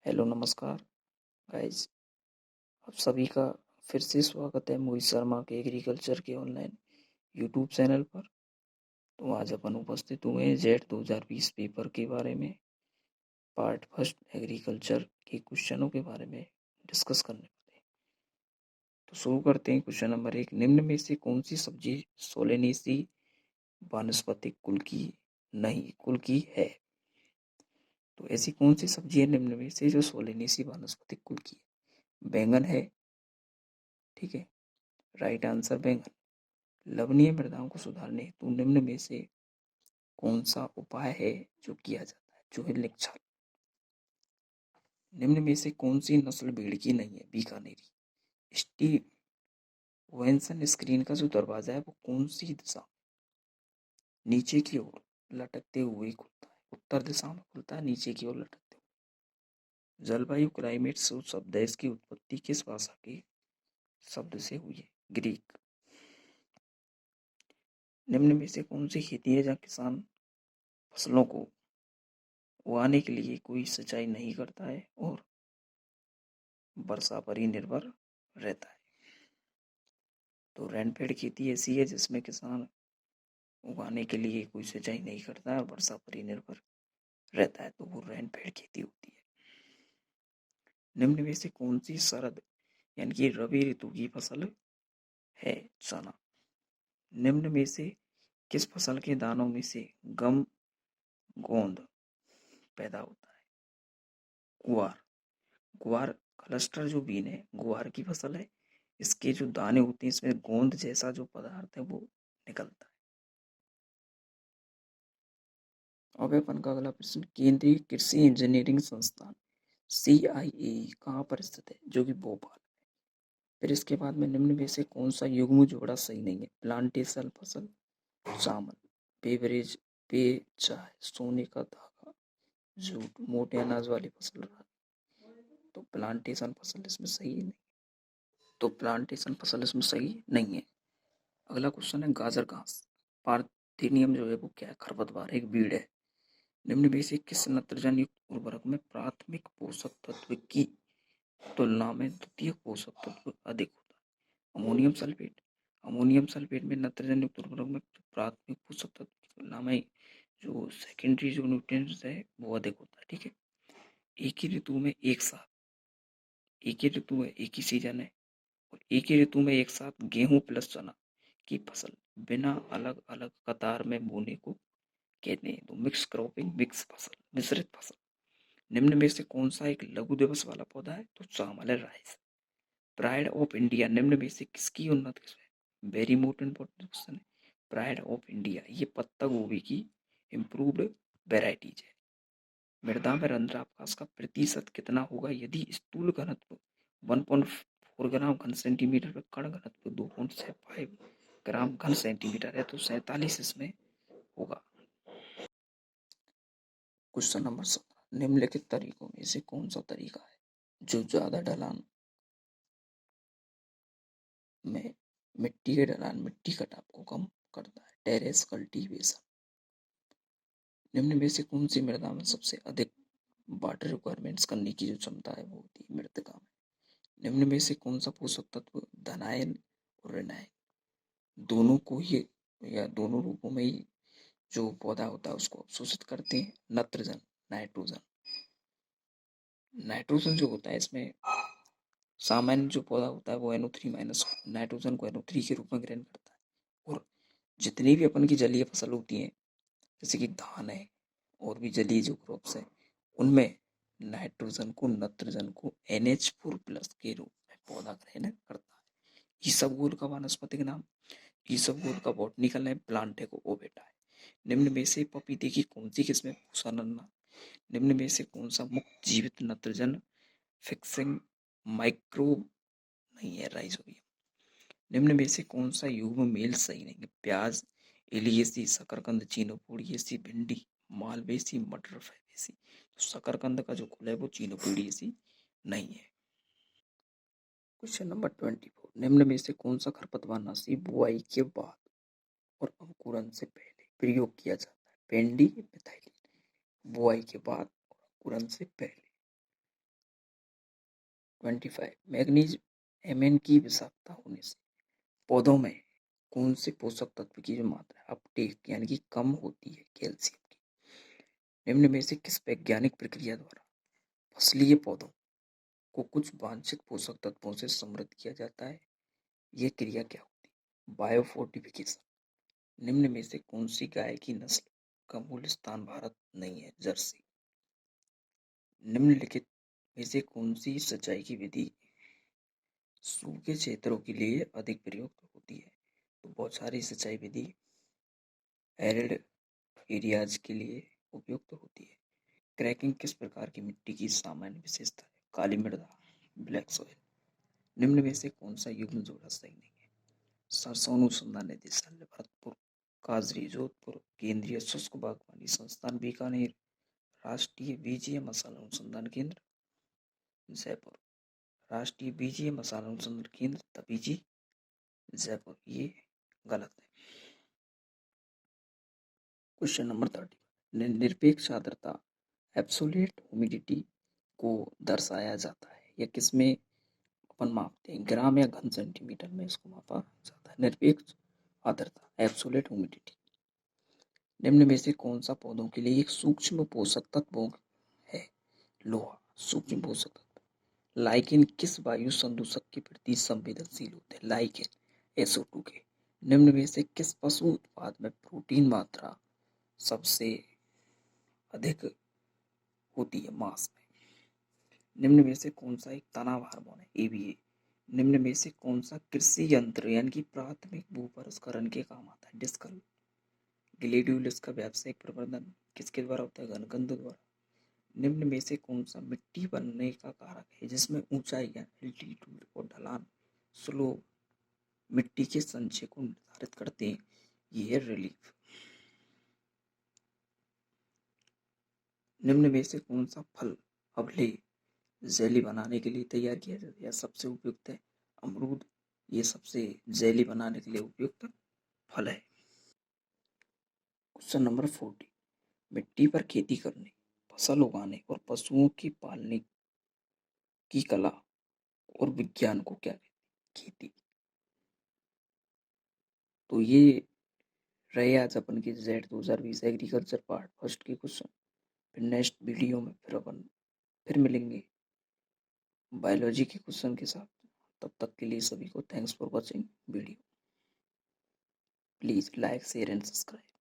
Hello नमस्कार guys, आप सभी का फिर से स्वागत है मोहित शर्मा के एग्रीकल्चर के ऑनलाइन यूट्यूब चैनल पर। तो आज अपन उपस्थित हुए हैं जेट 2020 पेपर के बारे में, पार्ट फर्स्ट एग्रीकल्चर के क्वेश्चनों के बारे में डिस्कस करने वाले हैं। तो शुरू करते हैं। क्वेश्चन नंबर 1, निम्न में से कौन सी सब्जी सोलेनेसी वानस्पतिक कुल की है? तो ऐसी कौन सी सब्जी है निम्न में से जो सोलेनेसी वानस्पतिक कुल की है? बैंगन है, ठीक है, राइट आंसर बैंगन। लवणीय मृदाओं को सुधारने हेतु निम्न में से कौन सा उपाय है जो किया जाता है? जो है लिंगछाल। निम्न में से कौन सी नस्ल भेड़ की नहीं है? बीकानेरी। स्टीवेंसन स्क्रीन का जो दरवाजा है वो कौन सी दिशा में? नीचे की ओर लटकते हुए खुलता है, उत्तर दिशा में खुलता है, नीचे की ओर लटकते हुए। जलवायु क्लाइमेट शब्द है, इसकी उत्पत्ति किस भाषा के शब्द से हुई है? ग्रीक। निम्न में से कौन सी खेती है जहाँ किसान फसलों को उगाने के लिए कोई सिंचाई नहीं करता है और वर्षा पर ही निर्भर रहता है? तो रेनफेड खेती ऐसी है जिसमें किसान उगाने के लिए कोई सिंचाई नहीं करता है और वर्षा पर ही निर्भर रहता है, तो वो रेनफेड खेती होती है। निम्न में से कौन सी शरद यानी कि रबी ऋतु की फसल है? चना। निम्न में से किस फसल के दानों में से गम गोंद पैदा होता है? गुआर। गुआर क्लस्टर जो बीन है, गुआर की फसल है, इसके जो दाने होते हैं इसमें गोंद जैसा जो पदार्थ है वो निकलता है। अब अपन का अगला प्रश्न, केंद्रीय कृषि इंजीनियरिंग संस्थान CIAE कहाँ पर स्थित है? जो कि भोपाल। फिर इसके बाद में निम्न में से कौन सा युग्म जोड़ा सही नहीं है? प्लांटेशन फसल, चावल, बेवरेज, पेय, चाय, सोने का धागा, जूट, मोटे अनाज वाली फसल। तो प्लांटेशन फसल इसमें सही नहीं, तो प्लांटेशन फसल इसमें सही नहीं है। अगला क्वेश्चन है गाजर घास पार्थेनियम जो है वो क्या है? खरपतवार, एक बीड़ है। निम्न में से किस नत्रजन युक्त उर्वरक में प्राथमिक पोषक तत्व की तुलना में द्वितीयक पोषक तत्व अधिक होता है? Ammonium sulphate. अमोनियम सल्फेट में नत्रजन युक्त उर्वरक में प्राथमिक पोषक तत्व की तुलना में जो सेकेंडरी जो न्यूट्रिएंट्स है वो अधिक होता है, ठीक है। एक ही ऋतु में एक साथ, एक ही ऋतु में एक ही सीजन है और एक ही ऋतु में एक साथ गेहूं प्लस चना की फसल बिना अलग अलग कतार में बोने को कहते हैं। तो मिक्स क्रॉपिंग, मिक्स फसल, मिश्रित फसल। निम्न में से कौन सा एक लघु दिवस वाला पौधा है? तो चावल है, राइस। प्राइड ऑफ इंडिया निम्न में से किसकी उन्नत किस्म है? वेरी इंपॉर्टेंट क्वेश्चन है। प्राइड ऑफ इंडिया ये पत्ता गोभी की इम्प्रूव्ड वेराइटीज है। मृदा में रंध्रावकाश का प्रतिशत कितना होगा यदि स्थूल घनत्व 1.4 ग्राम घन सेंटीमीटर पर कण घनत्व 2.65 ग्राम घन सेंटीमीटर है? तो 47 इसमें होगा। क्वेश्चन नंबर 17, निम्नलिखित तरीकों में से कौन सा तरीका है जो ज्यादा ढलान में मिट्टी के ढलान, मिट्टी कटाव को कम करता है? Terrace cultivation. निम्न में से कौन सी मृदा में सबसे अधिक वाटर रिक्वायरमेंट्स करने की जो क्षमता है वो होती है? मृतिका में। निम्न में से कौन सा पोषक तत्व धनायन और ऋणायन दोनों को ही या दोनों रूपों में ही जो पौधा होता है उसको अवशोषित करते हैं? नत्रजन, नाइट्रोजन। नाइट्रोजन जो होता है इसमें सामान्य जो पौधा होता है वो NO3 माइनस नाइट्रोजन को NO3 के रूप में ग्रहण करता है। और जितनी भी अपन की जलीय फसल होती हैं जैसे कि धान है और भी जलीय जो क्रॉप्स है उनमें नाइट्रोजन को, नत्रजन को NH4 प्लस के रूप में पौधा ग्रहण करता है। इसबगोल का वानस्पतिक नाम, इसबगोल का बॉटनिकल नेम प्लांटेको ओबेटा है। निम्न में से पपीते की कौन सी किस्में पूसा नन्ना? निम्न में से कौन सा मुक्त जीवित नत्रजन फिक्सिंग माइक्रोब नहीं है? राइजोबियम। निम्न में से कौन सा युग्म मेल सही नहीं है? प्याज, एलियेसी, शकरकंद, चीनोपोडियेसी, भिंडी, मालवेसी, मटर फैबेसी। तो शकरकंद का जो कुल है वो चीनोपोडियेसी नहीं है। क्वेश्चन नंबर 24, निम्न में से कौन सा खरपतवारनाशी बुआई के बाद और अंकुरन से पहले प्रयोग किया जाता है? पेंडी मिथाइलिन। बुआई के बाद और अंकुरन से पहले। 25 मैग्नीज Mn की विषाक्तता होने से पौधों में कौन से पोषक तत्व की जो मात्रा अपटेक यानी कि कम होती है कैल्शियम की। निम्न में से किस वैज्ञानिक प्रक्रिया द्वारा फसलीय पौधों को कुछ वांछित पोषक तत्वों से समृद्ध किया जाता है? यह क्रिया क्या होती है? बायोफोर्टिफिकेशन। निम्न में से कौन सी गाय की नस्ल का मूल स्थान भारत नहीं है? जर्सी। निम्नलिखित में से कौन सी सिंचाई की विधि सूखे क्षेत्रों के लिए अधिक प्रयुक्त होती है? तो बहुत सारी सिंचाई विधि एरिड एरियाज के लिए उपयुक्त होती है। क्रैकिंग किस प्रकार की मिट्टी की सामान्य विशेषता है? काली मृदा, ब्लैक सॉइल। निम्न में से कौन सा युग्म जोड़ा सही नहीं है? सरसों अनुसंधान निदेशालय भरतपुर, काजरी जोधपुर, केंद्रीय शुष्क बागवानी संस्थान बीकानेर, राष्ट्रीय बीजीय मसाला अनुसंधान केंद्र जयपुर। राष्ट्रीय बीजीय मसाला अनुसंधान केंद्र तबीजी जयपुर। ये गलत है। क्वेश्चन नंबर 30 निरपेक्ष आर्द्रता एब्सोल्यूट ह्यूमिडिटी को दर्शाया जाता है या किसमें अपन मापते हैं? ग्राम या घन सेंटीमीटर में इसको मापा जाता है। निरपेक्ष आर्द्रता एब्सोल्यूट ह्यूमिडिटी। निम्न में से कौन सा पौधों के लिए एक सूक्ष्म पोषक तत्व है? लोहा सूक्ष्म पोषक तत्व। लाइकेन किस वायु संदूषक के प्रति संवेदनशील होते हैं? लाइकेन SO2 के। निम्न में से किस पशु उत्पाद में प्रोटीन मात्रा सबसे अधिक होती है? मांस में। निम्न में से कौन सा एक तनाव हार्मोन है? ABA। निम्न में से कौन सा कृषि यंत्र यानी कि प्राथमिक भूपरिष्करण के काम आता है? डिस्कल। ग्लेडियोलस का व्यावसायिक प्रबंधन किसके द्वारा होता है? घनकंद द्वारा। निम्न में से कौन सा मिट्टी बनने का कारक है जिसमें ऊंचाई एल्टीट्यूड और ढलान स्लोप मिट्टी के संचय को निर्धारित करते हैं? ये है रिलीफ। निम्न में से कौन सा फल अवलेह जेली बनाने के लिए तैयार किया जाता है या सबसे उपयुक्त है? अमरूद। ये सबसे जेली बनाने के लिए उपयुक्त फल है। क्वेश्चन नंबर 40 मिट्टी पर खेती करने, फसल उगाने और पशुओं की पालने की कला और विज्ञान को क्या कहते हैं? खेती। तो ये रहे आज अपन के जेड 2020 एग्रीकल्चर पार्ट फर्स्ट के क्वेश्चन। फिर नेक्स्ट वीडियो में फिर अपन फिर मिलेंगे बायोलॉजी के क्वेश्चन के साथ। तब तक के लिए सभी को thanks for watching video. Please like share and subscribe.